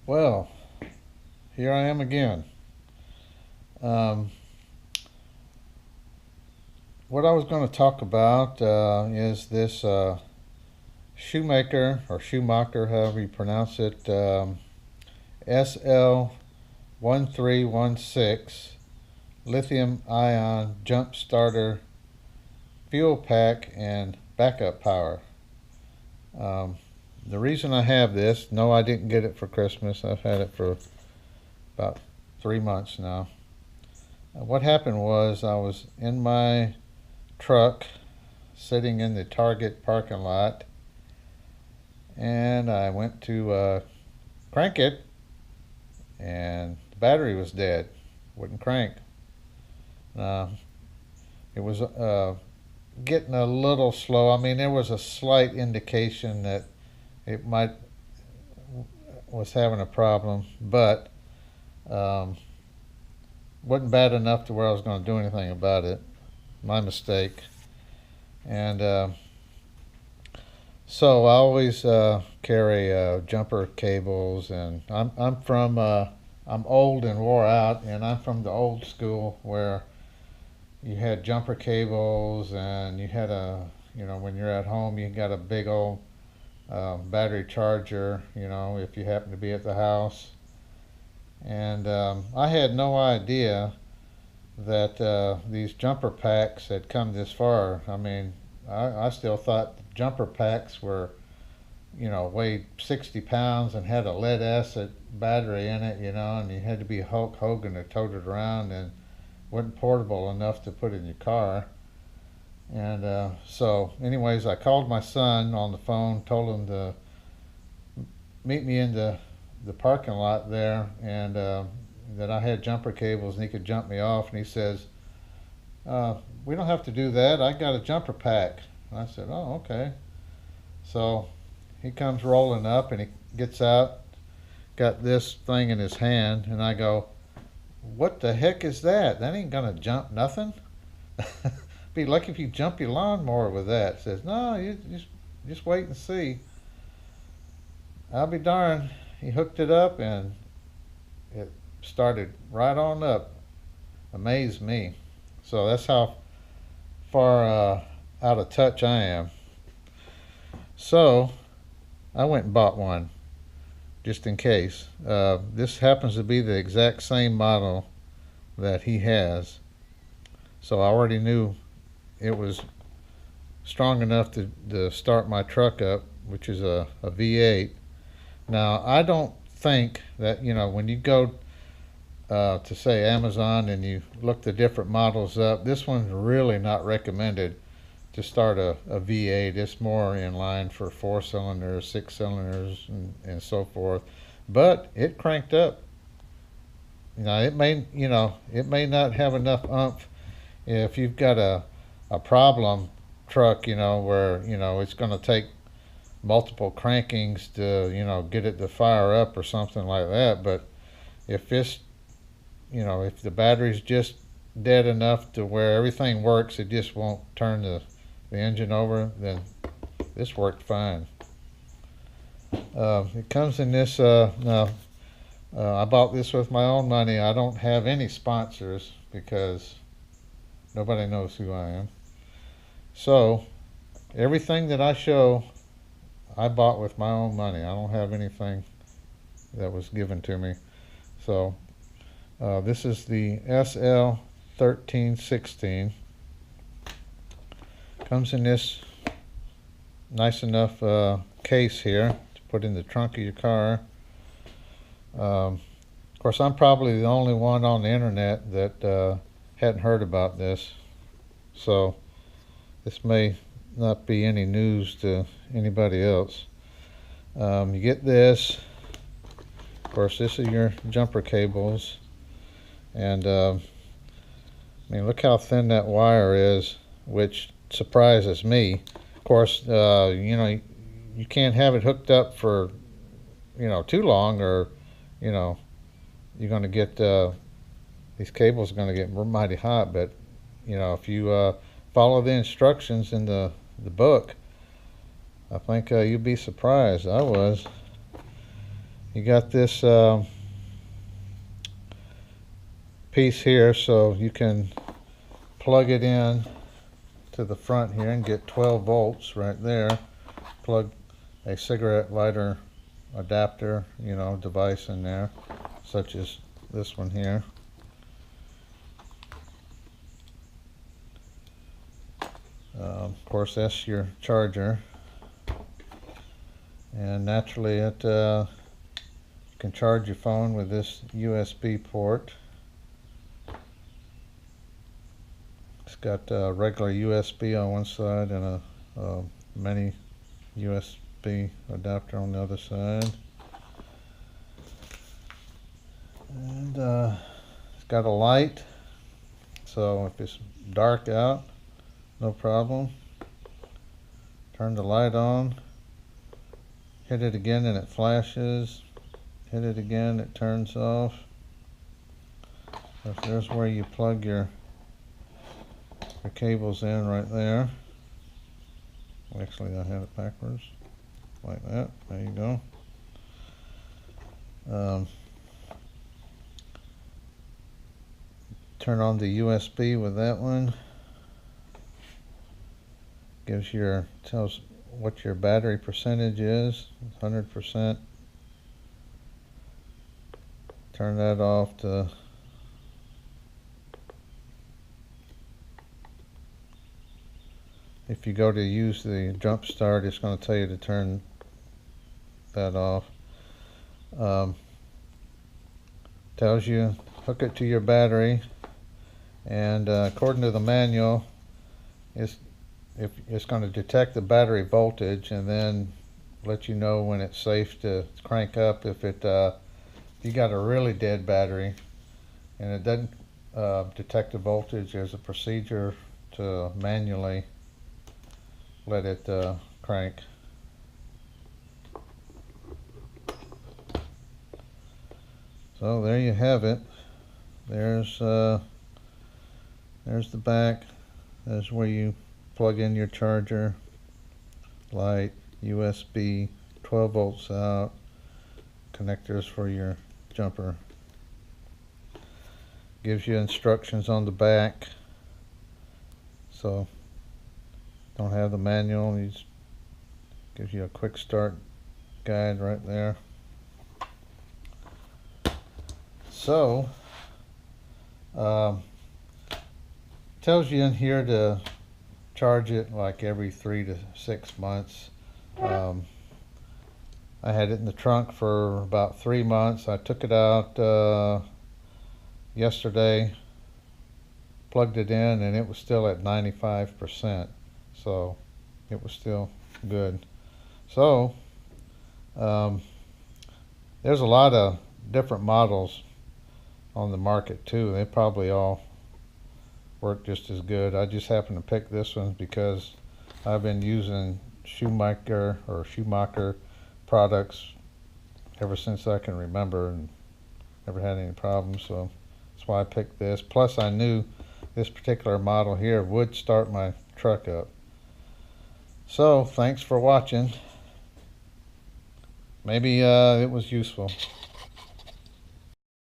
Well, here I am again. Um, what I was going to talk about is this Schumacher, however you pronounce it, SL1316 lithium ion jump starter fuel pack and backup power. Um, the reason I have this, no, I didn't get it for Christmas. I've had it for about 3 months now. What happened was I was in my truck sitting in the Target parking lot, and I went to crank it, and the battery was dead, wouldn't crank. It was getting a little slow. I mean, there was a slight indication that it might was having a problem, but um, wasn't bad enough to where I was going to do anything about it. My mistake. And so I always carry jumper cables, and I'm old and wore out, and I'm from the old school where you had jumper cables, and you had when you're at home, you got a big old battery charger, if you happen to be at the house. And I had no idea that these jumper packs had come this far. I mean, I still thought jumper packs were, weighed 60 pounds and had a lead acid battery in it, and you had to be Hulk Hogan to tote it around, and wasn't portable enough to put in your car. And so, anyways, I called my son on the phone, told him to meet me in the parking lot there, and that I had jumper cables and he could jump me off. And he says, we don't have to do that. I got a jumper pack. And I said, oh, okay. So he comes rolling up and he gets out, got this thing in his hand, and I go, what the heck is that? That ain't gonna jump nothing. Be lucky if you jump your lawnmower with that. Says, no, you just wait and see. I'll be darned. He hooked it up and it started right on up. Amazed me. So that's how far out of touch I am. So I went and bought one just in case. This happens to be the exact same model that he has. So I already knew it was strong enough to start my truck up, which is a V8. Now, I don't think that, when you go to say Amazon and you look the different models up, this one's really not recommended to start a V8. It's more in line for 4 cylinders, 6 cylinders, and so forth. But it cranked up. It may not have enough oomph if you've got a problem truck, where it's going to take multiple crankings to get it to fire up or something like that. But if it's if the battery's just dead enough to where everything works, it just won't turn the engine over, then this worked fine. It comes in this now I bought this with my own money. I don't have any sponsors because nobody knows who I am. So everything that I show, I bought with my own money. I don't have anything that was given to me. So this is the SL1316. Comes in this nice enough case here to put in the trunk of your car. Of course, I'm probably the only one on the internet that hadn't heard about this. So this may not be any news to anybody else. You get this. Of course, this is your jumper cables, and I mean, look how thin that wire is, which surprises me. Of course, you can't have it hooked up for too long, or you're going to get these cables are going to get mighty hot. But if you follow the instructions in the book, I think you'll be surprised. I was. You got this piece here, so you can plug it in to the front here and get 12 volts right there. Plug a cigarette lighter adapter, device in there, such as this one here. Of course, that's your charger, and naturally you can charge your phone with this USB port. It's got a regular USB on one side and a mini USB adapter on the other side, and it's got a light, so if it's dark out, no problem. Turn the light on, hit it again and it flashes, hit it again, it turns off. So there's where you plug your cables in right there. Actually, I had it backwards, like that. There you go. Turn on the USB with that one. Tells what your battery percentage is, 100%. Turn that off to if you go to use the jump start, it's going to tell you to turn that off. Tells you hook it to your battery, and according to the manual, it's going to detect the battery voltage and then let you know when it's safe to crank up. If you got a really dead battery and it doesn't detect the voltage, there's a procedure to manually let it crank. So there you have it. There's the back. There's where you plug in your charger, light, USB, 12 volts out, connectors for your jumper. Gives you instructions on the back. So don't have the manual, it gives you a quick start guide right there. So tells you in here to charge it like every 3 to 6 months. I had it in the trunk for about 3 months. I took it out yesterday, plugged it in, and it was still at 95%. So it was still good. So there's a lot of different models on the market too. They probably all work just as good. I just happened to pick this one because I've been using Schumacher products ever since I can remember and never had any problems, so that's why I picked this. Plus I knew this particular model here would start my truck up. So thanks for watching. Maybe it was useful.